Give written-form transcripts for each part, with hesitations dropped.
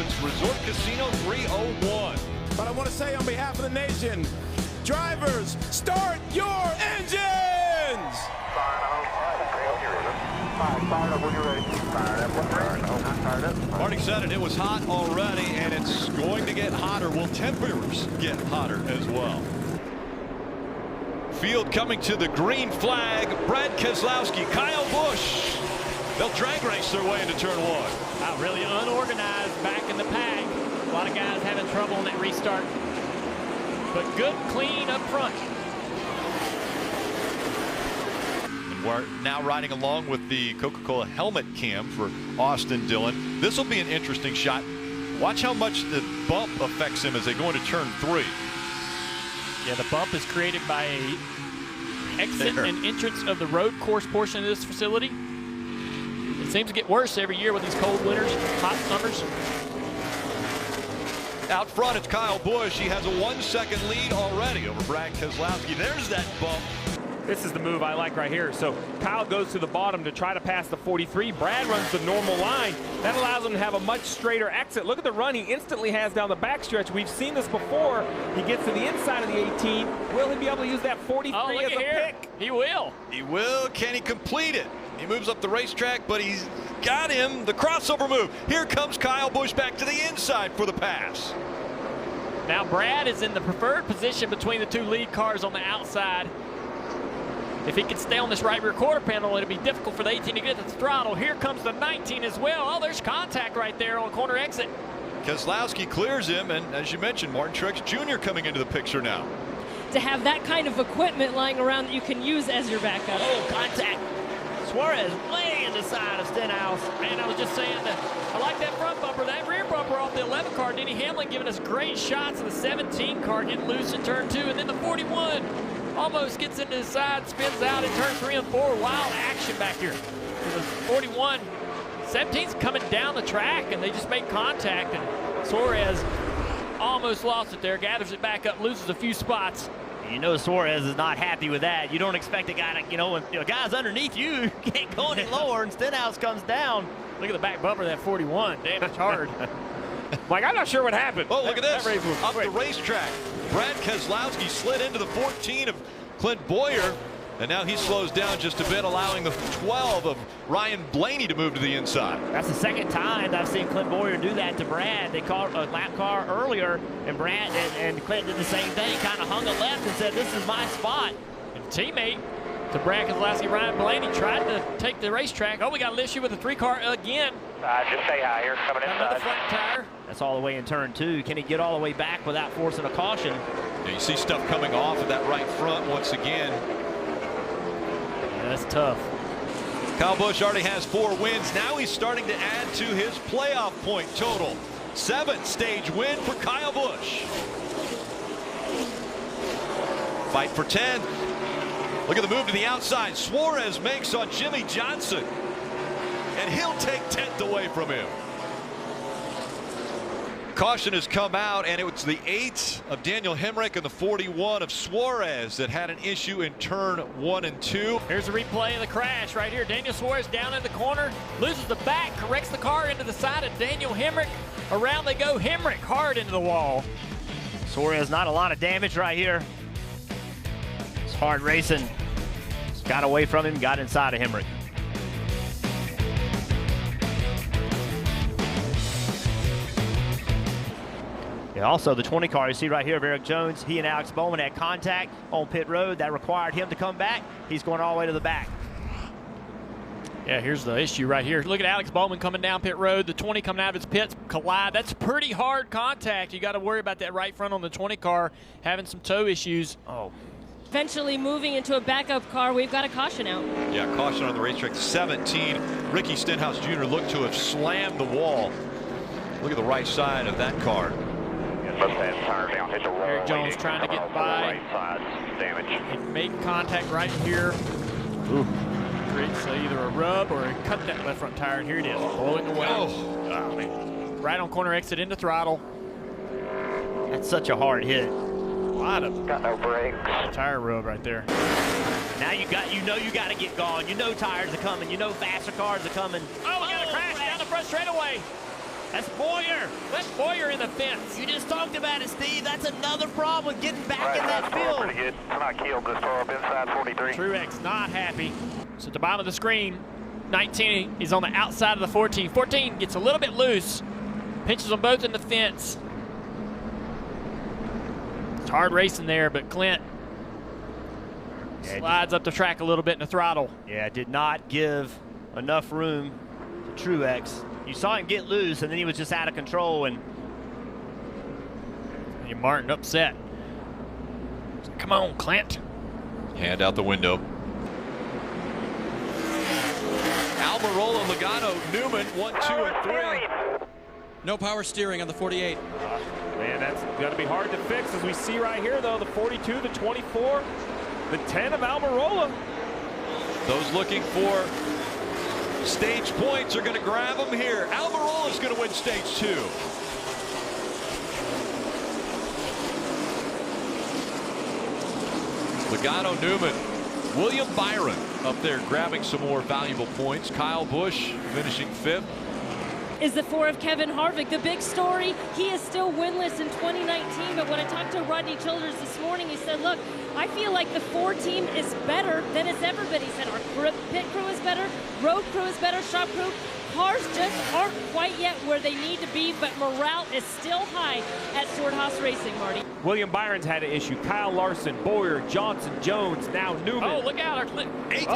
Foxwoods Resort Casino 301. But I want to say on behalf of the nation, drivers, start your engines! Marty said it was hot already, and it's going to get hotter. Will temperatures get hotter as well? Field coming to the green flag. Brad Keselowski, Kyle Busch. They'll drag race their way into turn one. Really unorganized back in the pack. A lot of guys having trouble in that restart. But good, clean up front. And we're now riding along with the Coca-Cola helmet cam for Austin Dillon. This will be an interesting shot. Watch how much the bump affects him as they go into turn 3. Yeah, the bump is created by a exit and entrance of the road course portion of this facility. It seems to get worse every year with these cold winters, hot summers. Out front, it's Kyle Busch. He has a 1-second lead already over Brad Keselowski. There's that bump. This is the move I like right here. So Kyle goes to the bottom to try to pass the 43. Brad runs the normal line. That allows him to have a much straighter exit. Look at the run he instantly has down the backstretch. We've seen this before. He gets to the inside of the 18. Will he be able to use that 43 as a pick? He will. He will. Can he complete it? He moves up the racetrack, but he's got him. The crossover move. Here comes Kyle Busch back to the inside for the pass. Now Brad is in the preferred position between the two lead cars on the outside. If he can stay on this right rear quarter panel, it'll be difficult for the 18 to get to the throttle. Here comes the 19 as well. Oh, there's contact right there on corner exit. Keselowski clears him, and as you mentioned, Martin Truex Jr. coming into the picture now. To have that kind of equipment lying around that you can use as your backup. Oh, contact. Suarez way in the side of Stenhouse. And I was just saying that I like that front bumper, that rear bumper off the 11 car. Denny Hamlin giving us great shots of the 17 car getting loose in turn 2, and then the 41 almost gets into the side, spins out in turn 3 and 4. Wild action back here. The 41, 17's coming down the track, and they just make contact, and Suarez almost lost it there, gathers it back up, loses a few spots. You know Suarez is not happy with that. You don't expect a guy to, when a guy's underneath you, can't go any lower, and Stenhouse comes down. Look at the back bumper of that 41. Damn, it's hard. Like, I'm not sure what happened. Oh, look at this. Up the racetrack. Brad Keselowski slid into the 14 of Clint Boyer, and now he slows down just a bit, allowing the 12 of Ryan Blaney to move to the inside. That's the second time I've seen Clint Boyer do that to Brad. They caught a lap car earlier, and Brad and Clint did the same thing, kind of hung a left and said, this is my spot. And teammate to Brad Keselowski, Ryan Blaney, tried to take the racetrack. Oh, we got an issue with the 3-car again. Just stay high here, coming inside. Another flat tire. That's all the way in turn 2. Can he get all the way back without forcing a caution? Yeah, you see stuff coming off of that right front once again. Yeah, that's tough. Kyle Busch already has 4 wins. Now he's starting to add to his playoff point total. 7th stage win for Kyle Busch. Fight for 10th. Look at the move to the outside. Suarez makes on Jimmy Johnson, and he'll take 10th away from him. Caution has come out, and it was the 8 of Daniel Hemrick and the 41 of Suarez that had an issue in turn 1 and 2. Here's a replay of the crash right here. Daniel Suarez down in the corner, loses the back, corrects the car into the side of Daniel Hemrick. Around they go. Hemrick hard into the wall. Suarez, not a lot of damage right here. It's hard racing. Got away from him, got inside of Hemrick. Yeah, also, the 20 car you see right here of Eric Jones, he and Alex Bowman had contact on pit road. That required him to come back. He's going all the way to the back. Yeah, here's the issue right here. Look at Alex Bowman coming down pit road. The 20 coming out of his pits collide. That's pretty hard contact. You got to worry about that right front on the 20 car having some toe issues. Oh. Eventually moving into a backup car, we've got a caution out. Yeah, caution on the racetrack. 17. Ricky Stenhouse Jr. looked to have slammed the wall. Look at the right side of that car. Eric Jones trying to get by and make contact right here. Creates either a rub or cut that left front tire, and here it is, pulling away. Oh, man. Right on corner exit into throttle. That's such a hard hit. A lot of got no brakes. Tire rub right there. Now you know you got to get going. You know tires are coming. You know faster cars are coming. Oh, we got a crash down the front straightaway. That's Boyer. Let Boyer in the fence. You just talked about it, Steve. That's another problem with getting back in that Pretty field. good. I'm not killed this far up inside 43. Truex not happy. So at the bottom of the screen, 19 is on the outside of the 14. 14 gets a little bit loose. Pinches them both in the fence. It's hard racing there, but Clint slides up the track a little bit in the throttle. Yeah, did not give enough room to Truex. You saw him get loose, and then he was just out of control. And Martin upset. Come on, Clint. Hand out the window. Almirola, Logano, Newman, 1, 2, and 3. No power steering on the 48. Man, that's going to be hard to fix, as we see right here, though. The 42, the 24, the 10 of Almirola. Those looking for stage points are going to grab them here. Almirola's going to win stage 2. Logano, Newman, William Byron up there grabbing some more valuable points. Kyle Busch finishing 5th. Is the 4 of Kevin Harvick. The big story, he is still winless in 2019, but when I talked to Rodney Childers this morning, he said, look, I feel like the 4 team is better than it's ever been. He said our pit crew is better, road crew is better, shop crew. Cars just aren't quite yet where they need to be, but morale is still high at Stewart-Haas Racing, Marty. William Byron's had an issue. Kyle Larson, Boyer, Johnson, Jones, now Newman. Oh, look out. 18,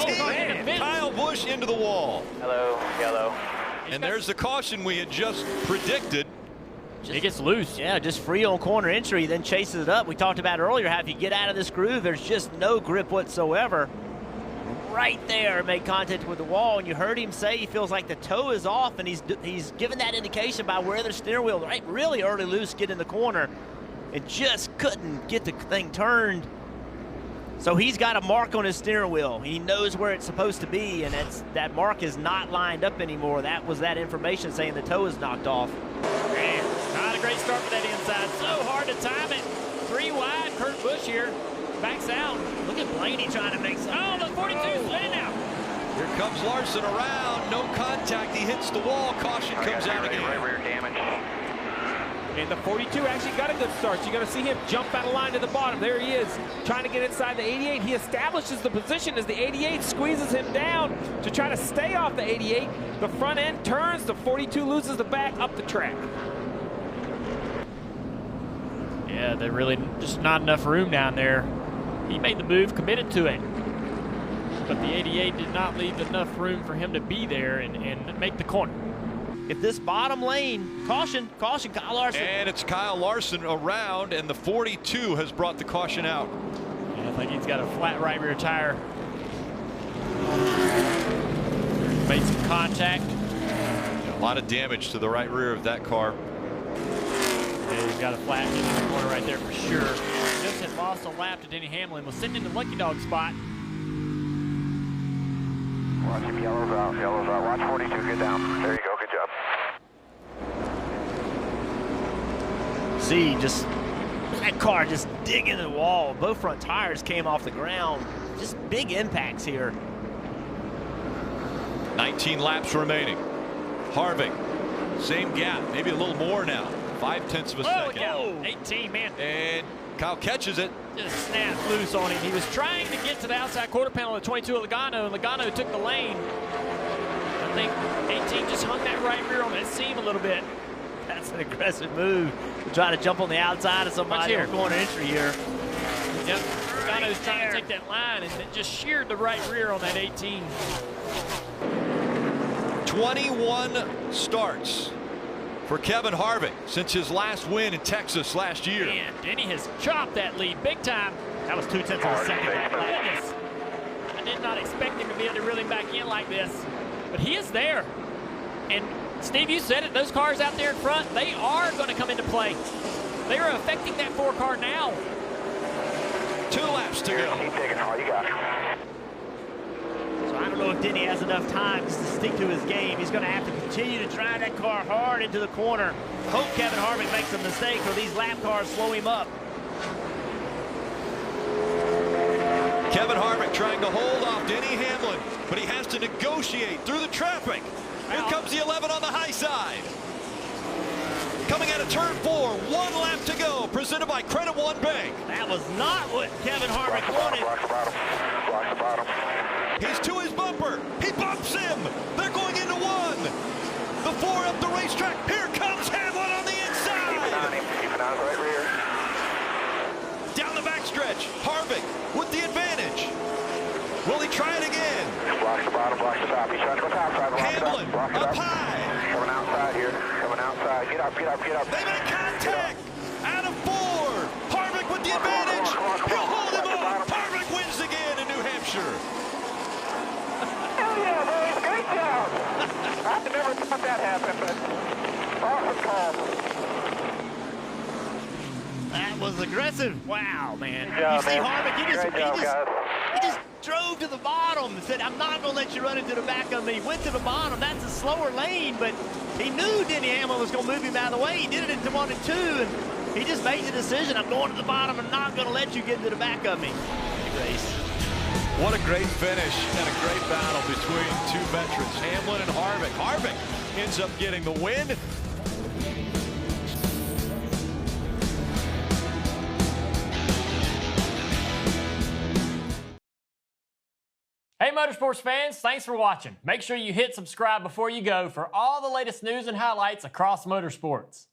man. Kyle Busch into the wall. Hello, yellow. And there's the caution we had just predicted. It gets loose. yeah, just free on corner entry, then chases it up. We talked about earlier how if you get out of this groove, there's just no grip whatsoever. Right there, made contact with the wall, and you heard him say he feels like the toe is off, and he's given that indication by where the steering wheel, right, really early loose, get in the corner, and just couldn't get the thing turned. So he's got a mark on his steering wheel. He knows where it's supposed to be, and that mark is not lined up anymore. That was that information saying the toe is knocked off. Man, not a great start for that inside. So hard to time it. 3 wide. Kurt Busch here backs out. Look at Blaney trying to make some. Oh, the 42's winning out. Here comes Larson around. No contact. He hits the wall. Caution comes out again. Right rear damage. And the 42 actually got a good start. You're going to see him jump out of line to the bottom. There he is, trying to get inside the 88. He establishes the position as the 88 squeezes him down to try to stay off the 88. The front end turns. The 42 loses the back up the track. Yeah, they're really just not enough room down there. He made the move, committed to it. But the 88 did not leave enough room for him to be there and make the corner. If this bottom lane, caution, Kyle Larson. And it's Kyle Larson around, and the 42 has brought the caution out. Yeah, I think he's got a flat right rear tire. Made some contact. A lot of damage to the right rear of that car. Yeah, he's got a flat in the corner right there for sure. Just had lost a lap to Denny Hamlin. Was sitting in the lucky dog spot. Watch him, yellows out, yellows out. Watch 42 get down. There you go, good job. See, just that car just digging the wall. Both front tires came off the ground. Just big impacts here. 19 laps remaining. Harvick, same gap, maybe a little more now. 0.5 of a second. Yeah, 18, man. And Kyle catches it. Just snapped loose on him. He was trying to get to the outside quarter panel of the 22 of Logano, and Logano took the lane. I think 18 just hung that right rear on that seam a little bit. That's an aggressive move to try to jump on the outside of somebody on corner entry here. Yep, Logano's trying to take that line, and it just sheared the right rear on that 18. 21 starts for Kevin Harvick since his last win in Texas last year. And Denny has chopped that lead big time. That was 0.2 of a second. Goodness. I did not expect him to be able to reel him back in like this, but he is there. And Steve, you said it, those cars out there in front, they are going to come into play. They are affecting that 4 car now. 2 laps to go. Keep taking all you got. So I don't know if Denny has enough time to stick to his game. He's going to have to continue to drive that car hard into the corner. Hope Kevin Harvick makes a mistake, or these lap cars slow him up. Kevin Harvick trying to hold off Denny Hamlin, but he has to negotiate through the traffic. Here comes the 11 on the high side. coming out of turn 4. 1 lap to go. Presented by Credit One Bank. That was not what Kevin Harvick wanted. Watch the bottom. Watch the bottom. He's to his bumper. He bumps him. They're going into 1. The 4 up the racetrack. Here comes Hamlin on the inside. Keep it on him. Keep it on his right rear. Down the backstretch. Harvick with the advantage. Will he try it again? Watch the bottom. Watch the top. He's trying to go top side. Hamlin up high. Coming outside here. Coming outside. Get up. Get up. Get up. They make contact. Out of 4. Harvick with the advantage. He'll hold him off. Harvick wins again in New Hampshire. Hell yeah, boys. Great job. I never thought that happened, but awesome call. That was aggressive. Wow, man. Good job, you see man. Harvick, he Great just drove to the bottom and said, I'm not going to let you run into the back of me. He went to the bottom. That's a slower lane, but he knew Denny Hamlin was going to move him out of the way. He did it into 1 and 2, and he just made the decision. I'm going to the bottom. I'm not going to let you get into the back of me. Great race. What a great finish and a great battle between 2 veterans, Hamlin and Harvick. Harvick ends up getting the win. Hey Motorsports fans, thanks for watching. Make sure you hit subscribe before you go for all the latest news and highlights across motorsports.